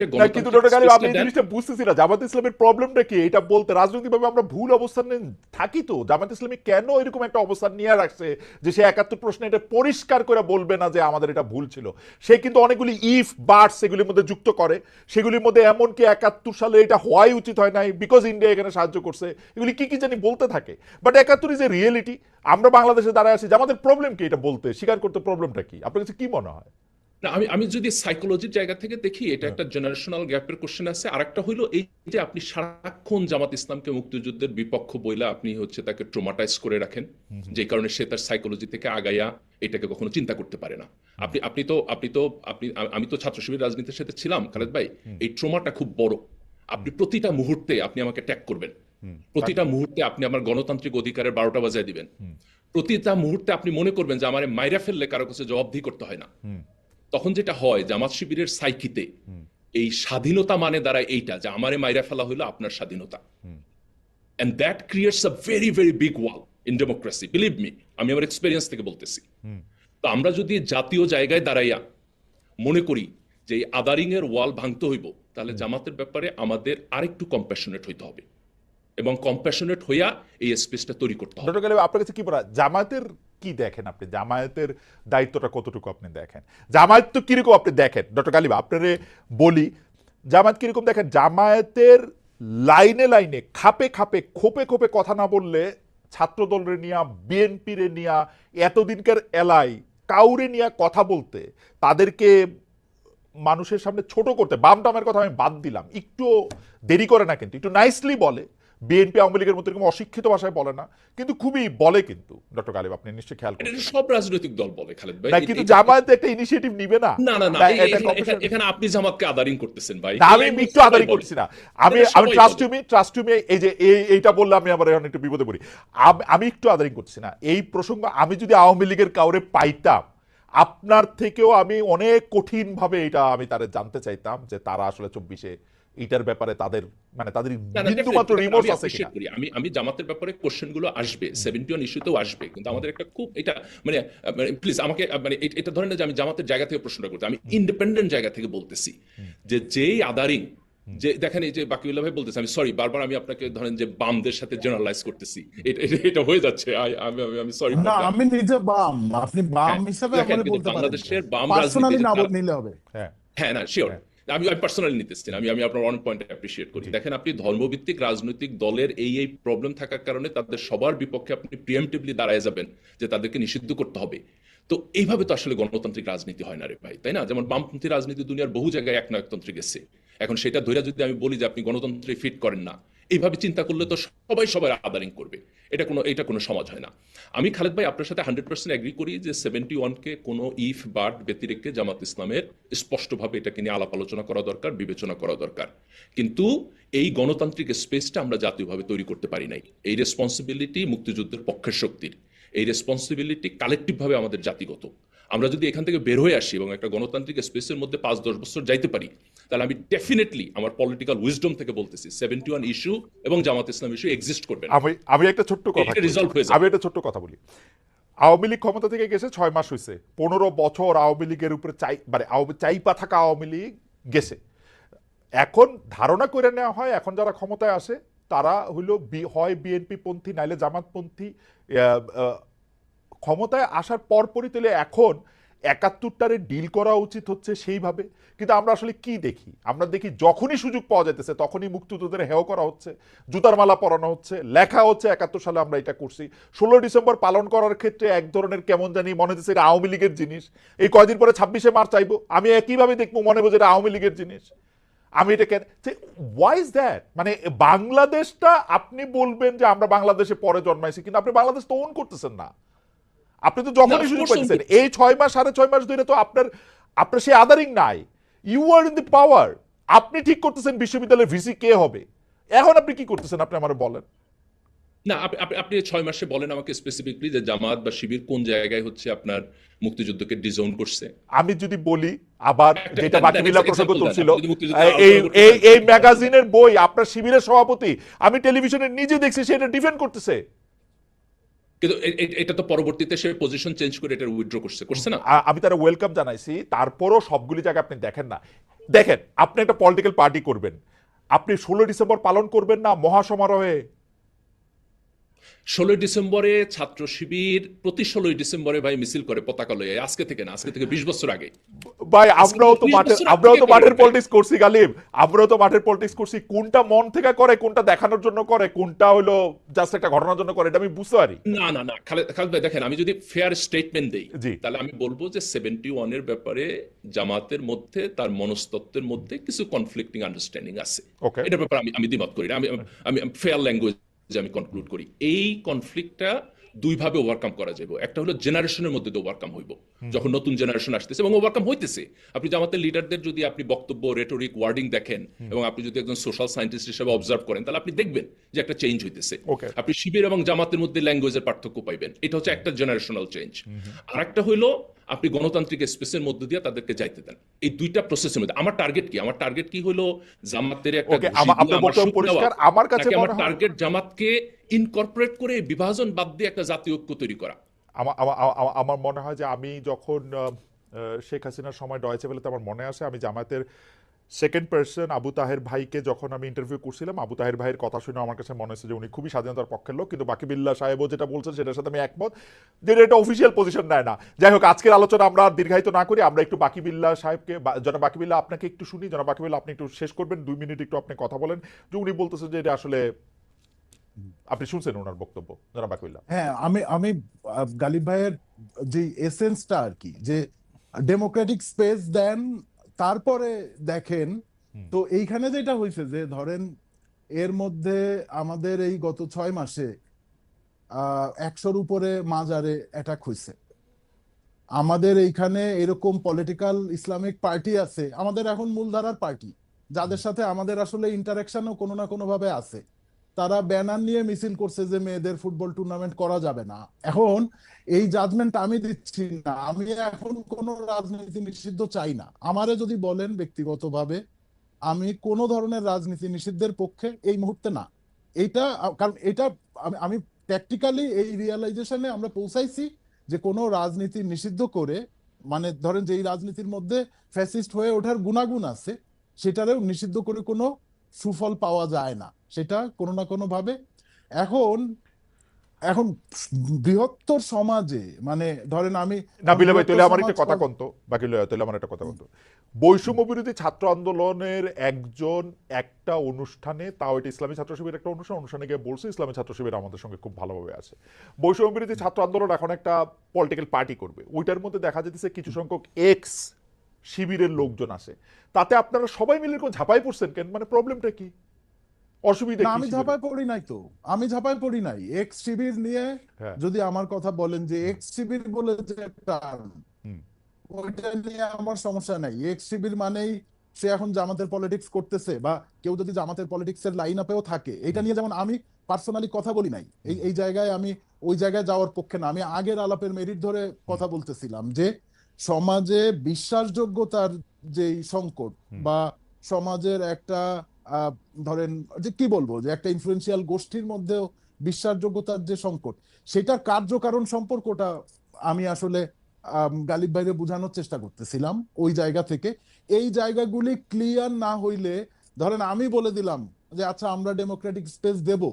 না কিন্তু গণতান্ত্রিক ডক্টর গালিব আমি স্পেসটা এই দেন। জিনিসটা বুঝতেছি না, জামাত ইসলামের প্রবলেমটা কি এটা বলতে। রাজনৈতিকভাবে আমরা ভুল অবস্থানে থাকি তো, জামাত ইসলামী কেন এরকম একটা অবস্থান নিয়ে রাখছে যে সে 71 প্রশ্নে এটা পরিষ্কার করে বলবে না যে আমাদের এটা ভুল ছিল। সে কিন্তু অনেকগুলি ইফ বাট সেগুলির মধ্যে যুক্ত করে, সেগুলির মধ্যে এমনকি 71 সালে এটা হওয়াই উচিত হয় নাই বিকজ ইন্ডিয়া এখানে সাহায্য করছে, এগুলি কি কি জানি বলতে থাকে। But 71 is a reality. আমরা বাংলাদেশে দাঁড়ায় আছি যে আমাদের প্রবলেম কি এটা বলতে, স্বীকার করতে, প্রবলেমটা কি আপনার কাছে কি মনে হয়? না, আমি আমি যদি সাইকোলজির জায়গা থেকে দেখি, এটা একটা জেনারেশনাল গ্যাপের কোশ্চেন আছে। আরেকটা হইলো এই যে আপনি সারাক্ষণ জামাত ইসলামকে মুক্তিযুদ্ধের বিপক্ষ বইলা আপনি হচ্ছে তাকে ট্রমাটাইজ করে রাখেন, যে কারণে সে তার সাইকোলজি থেকে আগাইয়া এটাকে কখনো চিন্তা করতে পারে না। আপনি আপনি তো আপনি তো আপনি আমি তো ছাত্র শিবির রাজনীতির সাথে ছিলাম খালেদ ভাই। এই ট্রমাটা খুব বড়। আপনি প্রতিটা মুহূর্তে আপনি আমাকে ট্যাগ করবেন, প্রতিটা মুহূর্তে আপনি আমার গণতান্ত্রিক অধিকারের 12টা বাজায় দিবেন, প্রতিটা মুহূর্তে আপনি মনে করবেন যে আমার মাইরা ফেললে কারো কাছে জবাবদিহি করতে হয় না। তখন যেটা হয় জামাত শিবিরের সাইকিতে এই স্বাধীনতা মানে দাঁড়ায় এইটা যে আমারে মাইরা ফেলা হলো আপনার স্বাধীনতা। And that creates a very very big wall in democracy, believe me, আমি আমার এক্সপেরিয়েন্স থেকে বলতেছি। তো আমরা যদি জাতীয় জায়গায় দাঁড়াইয়া মনে করি যে এই আদারিং এর ওয়াল ভাঙতে হইব, তাহলে জামাতের ব্যাপারে আমাদের আরেকটু কম্প্যাশনেট হইতে হবে, এবং কম্প্যাশনেট হইয়া এই স্পেসটা তৈরি করতে হবে। ডক্টর গালিব আপনার কাছে কি বলা, জামায়াতের কি দেখেন আপনি, জামায়াতের দায়িত্বটা কতটুকু আপনি দেখেন, জামায়াত তো কিরকম আপনি দেখেন? ডক্টর গালিব আপনারে বলি, জামায়াত কিরকম দেখেন? জামায়াতের লাইনে লাইনে খাপে খাপে খোপে খোপে কথা না বললে ছাত্র দলের নিয়া, বিএনপির নিয়া, এতদিনকার এলাই কাউরে নিয়া কথা বলতে, তাদেরকে মানুষের সামনে ছোট করতে, বাম টামের কথা আমি বাদ দিলাম, একটু দেরি করে না কিন্তু একটু নাইসলি বলে। বিএনপি আওয়ামী লীগের মতো এরকম অশিক্ষিত ভাষায় বলে না, কিন্তু খুবই বলে কিন্তু। ডক্টর গালিব আপনি নিশ্চয়ই খেয়াল এটা করছেন। সব রাজনৈতিক দল বলে খালেদ ভাই। না কিন্তু জামায়াত একটা ইনিশিয়েটিভ নিবে না, না না না, না এটা কম্পিটিশন। এখানে আপনি জামাতকে আদারিং করতেছেন ভাই, না এই আমি ল্যাঙ্গুয়েজ একটু সবাই আদারি বলে। করছি না, আমি এটা আমি সবাই ট্রাস্ট বলে। To me, trust to me, এই যে এইটা বললে আমি আবার এখন একটু বিপদে পড়ি। আমি একটু আদারিং করছি না এই প্রসঙ্গ। আমি যদি আওয়ামী লীগের কাউরে পাইতাম আপনার থেকেও আমি অনেক কঠিন ভাবে এটা আমি তাদের জানতে চাইতাম যে তারা আসলে 24-এ এটার ব্যাপারে তাদের মানে তাদের না না, বিন্দু মাত্র ডেফিনেটলি দেখেন, রিমোর্স আমি আছে কিনা। অ্যাপ্রিশিয়েট করি। আমি জামাতের ব্যাপারে কোশ্চেন গুলো আসবে, 71 ইস্যুতেও আসবে, কিন্তু আমাদের একটা খুব এটা মানে প্লিজ আমাকে মানে এটা ধরেন না যে আমি জামাতের জায়গা থেকে প্রশ্নটা করতে, আমি ইন্ডিপেন্ডেন্ট জায়গা থেকে বলতেছি যে যেই আদারিং, যে দেখেন এই যে বাকিউল্লাহ ভাই বলতেছে, আমি সরি বারবার আমি আপনাকে ধরেন যে বামদের সাথে জেনারেলাইজ করতেছি, এটা হয়ে যাচ্ছে। আমি সরি না, ফর দ্যাট। আমি নিজে বাম, আপনি বাম হ্যাঁ, হিসাবে দেখেন আমারে কিন্তু বলতে পারেন, বাংলাদেশের বাম রাজনীতি পার্সোনালি যে না নিলে হবে। হ্যাঁ হ্যাঁ না শিওর, হ্যাঁ আমি পার্সোনালি নিতেছি না, আমি আপনার অন পয়েন্ট অ্যাপ্রিশিয়েট করি। জি দেখেন আপনি ধর্মভিত্তিক রাজনৈতিক দলের এই প্রবলেম থাকার কারণে তাদের সবার বিপক্ষে আপনি প্রিএমটিভলি দাঁড়ায় যাবেন যে তাদেরকে নিষিদ্ধ করতে হবে। তো এইভাবে তো আসলে গণতান্ত্রিক রাজনীতি হয় না রে ভাই, তাই না? যেমন বামপন্থী রাজনীতি দুনিয়ার বহু জায়গায় একনায়কতন্ত্রে গেছে। এখন সেটা ধরে যদি আমি বলি যে আপনি গণতন্ত্রে ফিট করেন না, এইভাবে চিন্তা করলে তো সবাই সবার আদারিং করবে। এটা কোনো সমাজ হয় না। আমি খালেদ ভাই আপনার সাথে 100% এগ্রি করি যে 71-কে কোনো ইফ বাট ব্যতিরেকে জামাত ইসলামের স্পষ্টভাবে এটাকে নিয়ে আলাপ আলোচনা করা দরকার, বিবেচনা করা দরকার। কিন্তু এই গণতান্ত্রিক স্পেসটা আমরা জাতীয়ভাবে তৈরি করতে পারি নাই। এই রেসপন্সিবিলিটি মুক্তিযুদ্ধের পক্ষের শক্তির, এই রেসপন্সিবিলিটি কালেকটিভভাবে আমাদের জাতিগত। আমরা যদি এখান থেকে বের হয়ে আসি এবং একটা গণতান্ত্রিক স্পেসের মধ্যে 5-10 বছর যাইতে পারি, তাহলে আমি ডেফিনেটলি আমার পলিটিক্যাল উইজডম থেকে বলতেছি 71 ইস্যু এবং জামাত ইসলাম ইস্যু এক্সিস্ট করবে না, আমি আমি একটা ছোট্ট কথা এটা বলি, রিজলভ হয়ে আমি যাবে। একটা ছোট্ট কথা বলি। আওয়ামী লীগ ক্ষমতা থেকে গেছে 6 মাস হয়েছে, 15 বছর আওয়ামী লীগের উপরে মানে চাইপা থাকা আওয়ামী লীগ গেছে। এখন ধারণা করে নেওয়া হয় এখন যারা ক্ষমতায় আসে তারা হইল হয় বিএনপি পন্থী নাইলে জামাতপন্থী। ক্ষমতায় আসার পরপরই তাহলে এখন 71টারে ডিল করা উচিত হচ্ছে সেইভাবে। কিন্তু আমরা আসলে কি দেখি, আমরা দেখি যখনই সুযোগ পাওয়া যাইতেছে তখনই মুক্তিযোদ্ধাদের হেয় করা হচ্ছে, জুতার মালা পরানো হচ্ছে, লেখা হচ্ছে 71 সালে আমরা এটা করছি। 16 ডিসেম্বর পালন করার ক্ষেত্রে এক ধরনের কেমন জানি মনে হচ্ছে এটা আওয়ামী লীগের জিনিস। এই কয়দিন পরে 26শে মার্চ চাইবো, আমি একইভাবে দেখবো, মনে হবো যে এটা আওয়ামী লীগের জিনিস। আমি এটা কেন, ওয়াই ইজ দ্যাট? মানে বাংলাদেশটা আপনি বলবেন যে আমরা বাংলাদেশে পরে জন্মাইছি, কিন্তু আপনি বাংলাদেশ তো ওন করতেছেন না। আপনি তো না, যখনই সুযোগ অফকোর্স পাইতেছেন এই 6 মাস 6.5 মাস ধরে তো আপনার আপনার সেই আদারিং নাই। ইউ আর ইন দি পাওয়ার, আপনি ঠিক করতেছেন বিশ্ববিদ্যালয়ের ভিসি কে হবে। এখন আপনি কি করতেছেন আপনি আমার বলেন। না, আপনি 6 মাসে বলেন আমাকে স্পেসিফিকলি যে জামাত বা শিবির কোন জায়গায় হচ্ছে আপনার মুক্তিযুদ্ধকে ডিজোন করছে। আমি যদি বলি আবার একটা যেটা দেন, বাকিবিল্লাহ প্রসঙ্গ এক্সাম্পল দেন, তুলছিল, আপনি যদি মুক্তিযুদ্ধের এই আলোচনা করতে এই চান। এই ম্যাগাজিনের বই আপনার শিবিরের সভাপতি আমি টেলিভিশনে নিজে দেখছি সেটা ডিফেন্ড করতেছে। কিন্তু এটা তো পরবর্তীতে সে পজিশন চেঞ্জ করে এটা উইথড্র করছে না? আমি তারা ওয়েলকাম জানাইছি, তারপরও সবগুলি জায়গায় আপনি দেখেন না দেখেন আপনি একটা পলিটিক্যাল পার্টি করবেন, আপনি 16 ডিসেম্বর পালন করবেন না মহাসমারোহে? 16 ডিসেম্বরে ছাত্র শিবির প্রতি 16 ডিসেম্বরে ভাই মিছিল করে পতাকা লয়ে, আজকে থেকে না, আজকে থেকে 20 বছর আগে। ভাই আজকে থেকে 20 বছর আগে আমরাও তো থেকে মাঠের করে। পলিটিক্স করছি গালিব, আমরাও তো মাঠের পলিটিক্স করছি। কোনটা মন থেকে করে, কোনটা দেখানোর জন্য করে, কোনটা হলো জাস্ট একটা ঘটনার জন্য করে, এটা আমি বুঝতে পারি। না না না, খালেদ খালেদ ভাই দেখেন, আমি যদি ফেয়ার স্টেটমেন্ট দেই জি। তাহলে আমি বলবো যে 71-এর ব্যাপারে জামাতের মধ্যে, তার মনস্তত্ত্বের মধ্যে কিছু কনফ্লিক্টিং আন্ডারস্ট্যান্ডিং আছে। ওকে। এটার ব্যাপারে আমি আমি দ্বিমত করি না, আমি আমি ফেয়ার ল্যাঙ্গুয়েজ আমি কনক্লুড করি। এই কনফ্লিক্টটা দুইভাবে ওভারকাম করা যাবে। একটা হলো জেনারেশনের মধ্যে তো ওভারকাম হইব, যখন নতুন জেনারেশন আসতেছে এবং ওভারকাম হইতেছে। আপনি জামাতের লিডারদের যদি আপনি বক্তব্য, রেটোরিক, ওয়ার্ডিং দেখেন এবং আপনি যদি একজন সোশ্যাল সায়েন্টিস্ট হিসেবে অবজার্ভ করেন, তাহলে আপনি দেখবেন যে একটা চেঞ্জ হইতেছে। Okay. আপনি শিবির এবং জামাতের মধ্যে ল্যাঙ্গুয়েজের পার্থক্য পাইবেন। এটা হচ্ছে একটা জেনারেশনাল চেঞ্জ। আর একটা হইলো আপনি গণতান্ত্রিক স্পেসের মধ্যে দিয়ে তাদেরকে যাইতে দেন। এই দুইটা প্রসেসের মধ্যে আমার টার্গেট কি? আমার টার্গেট কি হলো জামাতের একটা ওকে, ঘুষি দিয়ে আপনার আমার বক্তব্য সুখ পরিষ্কার। দেওয়া, আমার কাছে নাকি আমার মনে হয় টার্গেট জামাতকে ইনকর্পোরেট করে বিভাজন বাদ দিয়ে একটা জাতীয় ঐক্য তৈরি করা? আমার মনে হয় যে আমি যখন শেখ হাসিনার সময় ডয়েচে ভেলেতে আমার মনে আসে, আমি জামায়াতের সেকেন্ড পার্সন আবু তাহের ভাইকে যখন আমি ইন্টারভিউ করছিলাম, আবু তাহের ভাইয়ের কথা শুনে আমার কাছে মনে হচ্ছে যে উনি খুবই স্বাধীনতার পক্ষের লোক, কিন্তু বাকি বিল্লাহ সাহেবও যেটা বলছেন সেটার সাথে আমি একমত, যে এটা অফিসিয়াল পজিশন নেয় না। যাই হোক, আজকের আলোচনা আমরা আর দীর্ঘায়িত না করি, আমরা একটু বাকি বিল্লাহ সাহেবকে, জনাব বাকি বিল্লাহ আপনাকে একটু শুনি। জনাব বাকি বিল্লাহ, আপনি একটু শেষ করবেন, 2 মিনিট একটু আপনি কথা বলেন, যে উনি বলতেছেন যে এটা আসলে, আপনি শুনছেন ওনার বক্তব্য জনাব বাকি বিল্লাহ? হ্যাঁ, আমি আমি গালিব ভাইয়ের যে এসেন্সটা আর কি, যে ডেমোক্রেটিক স্পেস দেন, তারপরে দেখেন। তো এইখানে যেটা হয়েছে যে ধরেন এর মধ্যে আমাদের এই গত 6 মাসে 100-র উপরে মাজারে অ্যাটাক হয়েছে। আমাদের এইখানে এরকম পলিটিক্যাল ইসলামিক পার্টি আছে, আমাদের এখন মূলধারার পার্টি, যাদের সাথে আমাদের আসলে ইন্টারাকশনও কোনো না কোনো ভাবে আছে। তারা ব্যানার নিয়ে মিছিল করছে যে মেয়েদের ফুটবল টুর্নামেন্ট করা যাবে না। এখন এই জাজমেন্ট আমি দিচ্ছি না, আমি এখন কোনো রাজনীতি নিষিদ্ধ চাই না। আমারে যদি বলেন ব্যক্তিগতভাবে, আমি কোনো ধরনের রাজনীতি নিষিদ্ধের পক্ষে এই মুহূর্তে না। এইটা কারণ এটা আমি প্র্যাকটিক্যালি এই রিয়েলাইজেশনে আমরা পৌঁছাইছি যে কোনো রাজনীতি নিষিদ্ধ করে, মানে ধরেন যে এই রাজনীতির মধ্যে ফ্যাসিস্ট হয়ে ওঠার গুণাগুণ আছে, সেটারেও নিষিদ্ধ করে কোনো সুফল পাওয়া যায় না, সেটা কোনো না কোনো ভাবে। এখন এখন বৃহত্তর সমাজে, মানে ধরেন আমি নাবিলা ভাই, তাহলে আমার একটা বৃহত্তর কথা সমাজ, কন্ত, বাকি তাহলে আমার একটা কথা কন্ত। বৈষম্য বিরোধী ছাত্র আন্দোলনের একজন একটা অনুষ্ঠানে, তাও এটা ইসলামী ছাত্র শিবিরের একটা অনুষ্ঠানে গিয়ে বলছে ইসলামী ছাত্র শিবির আমাদের সঙ্গে খুব ভালোভাবে আছে। বৈষম্য বিরোধী ছাত্র আন্দোলন এখন একটা পলিটিক্যাল পার্টি করবে, ওইটার মধ্যে দেখা যেতেছে কিছু সংখ্যক এক্স শিবিরের লোকজন আছে, তাতে আপনারা সবাই মিলে এরকম ঝাঁপাই পড়ছেন কেন? মানে প্রবলেমটা কি, অসুবিধা না, কি আমি শিবিরের? ঝাঁপায় পড়ি নাই তো, আমি ঝাঁপায় পড়ি নাই। এক্স শিবির নিয়ে হ্যাঁ। যদি আমার কথা বলেন, যে এক্স শিবির বলে যে একটা হুম। ওইটা নিয়ে আমার সমস্যা নাই। এক্স শিবির মানেই সে এখন জামাতের পলিটিক্স করতেছে, বা কেউ যদি জামাতের পলিটিক্স এর লাইন আপেও থাকে, এটা নিয়ে যেমন আমি পার্সোনালি কথা বলি নাই, এই জায়গায় আমি ওই জায়গায় যাওয়ার পক্ষে না। আমি আগের আলাপের মেরিট ধরে কথা বলতেছিলাম যে সমাজে বিশ্বাসযোগ্যতার যে সংকট, বা সমাজের একটা ধরেন যে কি বলবো, যে একটা ইনফ্লুয়েন্সিয়াল গোষ্ঠীর মধ্যেও বিশ্বাসযোগ্যতার যে সংকট, সেটার কার্যকারণ সম্পর্কটা আমি আসলে গালিব ভাইরে বোঝানোর চেষ্টা করতেছিলাম ওই জায়গা থেকে। এই জায়গাগুলি ক্লিয়ার না হইলে, ধরেন আমি বলে দিলাম যে আচ্ছা আমরা ডেমোক্রেটিক স্পেস দেব,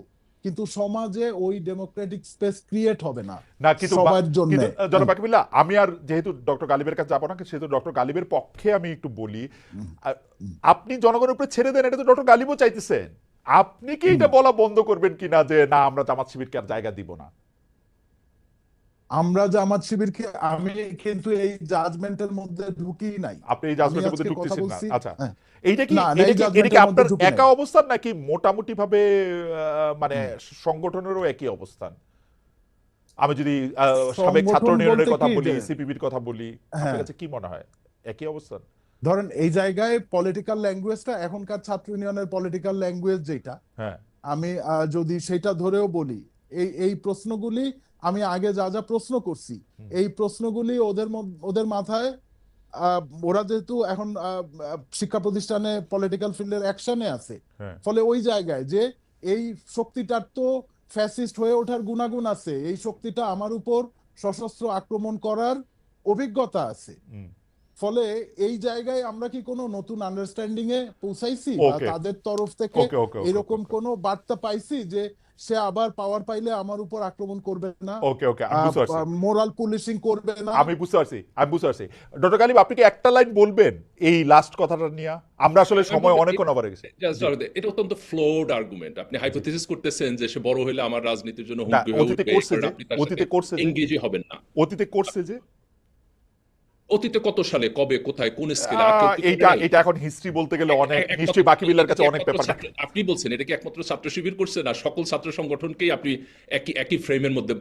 কিন্তু সমাজে ওই ডেমোক্রেটিক স্পেস ক্রিয়েট হবে না না, কিন্তু সবার জন্য। জনাব বাকিবুল্লাহ, আমি আর যেহেতু ডক্টর গালিবের কাছে যাবো না, সেহেতু ডক্টর গালিবের পক্ষে আমি একটু বলি। আপনি জনগণের উপরে ছেড়ে দেন, এটা তো ডক্টর গালিবও চাইতেছেন। আপনি কি এটা বলা বন্ধ করবেন কিনা যে না, আমরা জামাত শিবিরকে আর জায়গা দিব না? আমরা জামাত শিবিরকে, আমি কিন্তু এই জাজমেন্টের মধ্যে ঢুকি নাই। আপনি এই আমি জাজমেন্টের মধ্যে আজকে কথা ঢুকতেছেন না? বলছি, আচ্ছা, হ্যাঁ। এইটা কি না, না, এটা এই কি জাজমেন্টের মধ্যে আপনার ঢুকি নাই। একা অবস্থান, নাকি মোটামুটি ভাবে মানে সংগঠনেরও একই অবস্থান? আমি যদি সাবেক ছাত্র সংগঠন ইউনিয়নের বলতে কথা কি বলি, যে, সিপিবির কথা বলি, আপনার হ্যাঁ, কাছে কি মনে হয় একই অবস্থান? ধরেন এই জায়গায় পলিটিক্যাল ল্যাঙ্গুয়েজটা এখনকার ছাত্র ইউনিয়নের পলিটিক্যাল ল্যাঙ্গুয়েজ যেটা, হ্যাঁ। আমি যদি সেটা ধরেও বলি, এই এই প্রশ্নগুলি আমি আগে যা যা প্রশ্ন করছি, এই প্রশ্নগুলি ওদের মাথায়, ওরা যেহেতু এখন শিক্ষা প্রতিষ্ঠানে পলিটিক্যাল ফিল্ডের অ্যাকশনে আছে, হ্যাঁ। ফলে ওই জায়গায় যে এই শক্তিটার তো ফ্যাসিস্ট হয়ে ওঠার গুণাগুণ আছে, এই শক্তিটা আমার উপর সশস্ত্র আক্রমণ করার অভিজ্ঞতা আছে। ফলে এই জায়গায় আমরা কি কোনো নতুন আন্ডারস্ট্যান্ডিং এ পৌঁছাইছি বা ওকে তাদের তরফ থেকে ওকে ওকে ওকে এরকম কোনো বার্তা পাইছি যে সে আবার পাওয়ার পাইলে আমার উপর আক্রমণ করবে না, ওকে ওকে আমি বুঝতে পারছি মোরাল পুলিশিং করবে না? আমি বুঝতে পারছি ডক্টর গালিব, আপনি কি একটা লাইন বলবেন এই লাস্ট কথাটা নিয়ে? আমরা আসলে সময় অনেকক্ষণ ওভার গেছে। এটা অত্যন্ত ফ্লোড আর্গুমেন্ট। আপনি হাইপোথিসিস করতেছেন যে সে বড় হলে আমার রাজনীতির জন্য না, হুমকি হয়ে অতীতে উঠবে, করছে কারণ যে, আপনি তার অতীতে সাথে করছে যে, এঙ্গেজই হবেন না। অতীতে করছে যে, অতীতে কত সালে, কবে, কোথায়, কোন স্কেলে? আর কেউ কি করে এইটা নাই? এটা এখন হিস্ট্রি বলতে গেলে অনেক একমাত্র নিশ্চয়ই বাকি বিল্লার কাছে এটা কি অনেক একমাত্র ব্যাপার। আপনি বলছেন এটা কি একমাত্র ছাত্র শিবির করছে, না সকল ছাত্র সংগঠনকেই আপনি একই ফ্রেমের মধ্যে